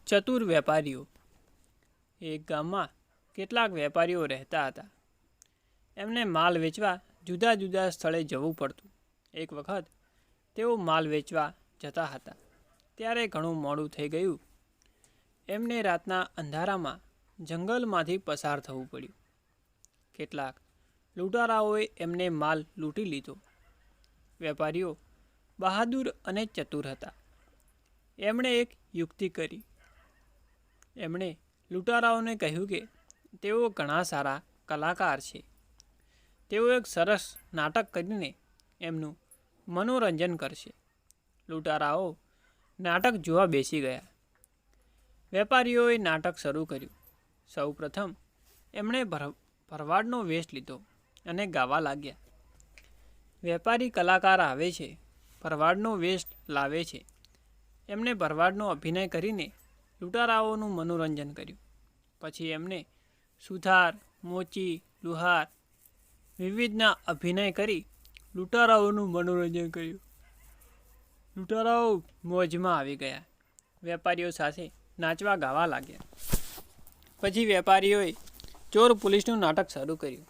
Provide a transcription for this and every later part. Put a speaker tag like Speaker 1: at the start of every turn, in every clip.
Speaker 1: ચતુર વેપારીઓ. એક ગામમાં કેટલાક વેપારીઓ રહેતા હતા. એમને માલ વેચવા જુદા જુદા સ્થળે જવું પડતું. એક વખત તેઓ માલ વેચવા જતા હતા ત્યારે ઘણું મોડું થઈ ગયું. એમને રાતના અંધારામાં જંગલમાંથી પસાર થવું પડ્યું. કેટલાક લૂંટારાઓએ એમને માલ લૂંટી લીધો. વેપારીઓ બહાદુર અને ચતુર હતા. એમણે એક યુક્તિ કરી. એમણે લૂંટારાઓને કહ્યું કે તેઓ ઘણા સારા કલાકાર છે. તેઓ એક સરસ નાટક કરીને એમનું મનોરંજન કરશે. લૂંટારાઓ નાટક જોવા બેસી ગયા. વેપારીઓએ નાટક શરૂ કર્યું. સૌ પ્રથમ એમણે ભરવાડનો વેશ લીધો અને ગાવા લાગ્યા. વેપારી કલાકાર આવે છે, ભરવાડનો વેશ લાવે છે. એમણે ભરવાડનો અભિનય કરીને લૂંટારાઓનું મનોરંજન કર્યું. પછી એમને સુથાર, મોચી, લુહાર વિવિધના અભિનય કરી લૂંટારાઓનું મનોરંજન કર્યું. લૂંટારાઓ મોજમાં આવી ગયા. વેપારીઓ સાથે નાચવા ગાવા લાગ્યા. પછી વેપારીઓએ ચોર પોલીસનું નાટક શરૂ કર્યું.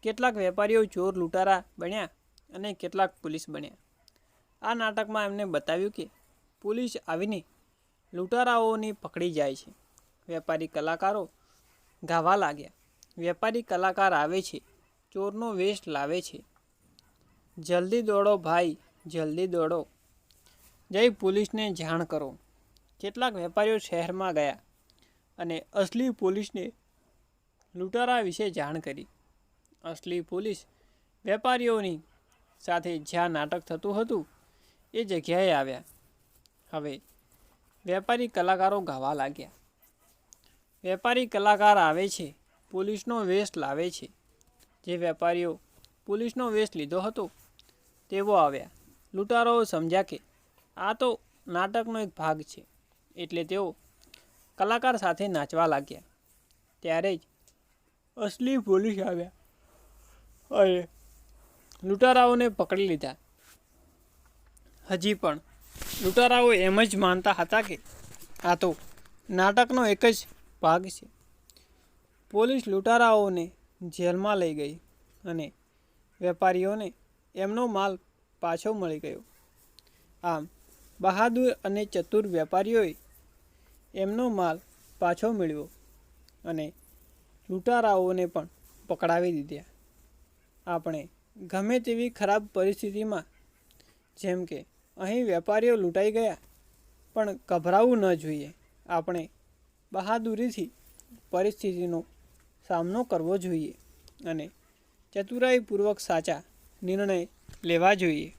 Speaker 1: કેટલાક વેપારીઓ ચોર લૂંટારા બન્યા અને કેટલાક પોલીસ બન્યા. આ નાટકમાં એમને બતાવ્યું કે પોલીસ આવીને લૂંટારાઓને પકડી જાય છે. વેપારી કલાકારો ગાવા લાગ્યા. વેપારી કલાકાર આવે છે, ચોરનો વેશ લાવે છે. જલ્દી દોડો ભાઈ, જલ્દી દોડો, જઈ પોલીસને જાણ કરો. કેટલાક વેપારીઓ શહેરમાં ગયા અને અસલી પોલીસને લૂંટારા વિશે જાણ કરી. અસલી પોલીસ વેપારીઓની સાથે જ્યાં નાટક થતું હતું એ જગ્યાએ આવ્યા. હવે વેપારી કલાકારો ગાવા લાગ્યા. વેપારી કલાકાર આવે છે, પોલીસનો વેશ લાવે છે. જે વેપારીઓ પોલીસનો વેશ લીધો હતો તેઓ આવ્યા. લૂંટારાઓ સમજ્યા કે આ તો નાટકનો એક ભાગ છે, એટલે તેઓ કલાકાર સાથે નાચવા લાગ્યા. ત્યારે જ અસલી પોલીસ આવ્યા અને લૂંટારાઓને પકડી લીધા. હજી પણ લૂંટારાઓ એમ જ માનતા હતા કે આ તો નાટકનો એક જ ભાગ છે. પોલીસ લૂંટારાઓને જેલમાં લઈ ગઈ અને વેપારીઓને એમનો માલ પાછો મળી ગયો. આમ બહાદુર અને ચતુર વેપારીઓએ એમનો માલ પાછો મેળવ્યો અને લૂંટારાઓને પણ પકડાવી દીધા. આપણે ગમે તેવી ખરાબ પરિસ્થિતિમાં, જેમ કે અહીં વેપારીઓ લૂંટાઈ ગયા, પણ ગભરાવું ન જોઈએ. આપણે બહાદુરીથી પરિસ્થિતિનો સામનો કરવો જોઈએ અને ચતુરાઈપૂર્વક સાચા નિર્ણય લેવા જોઈએ.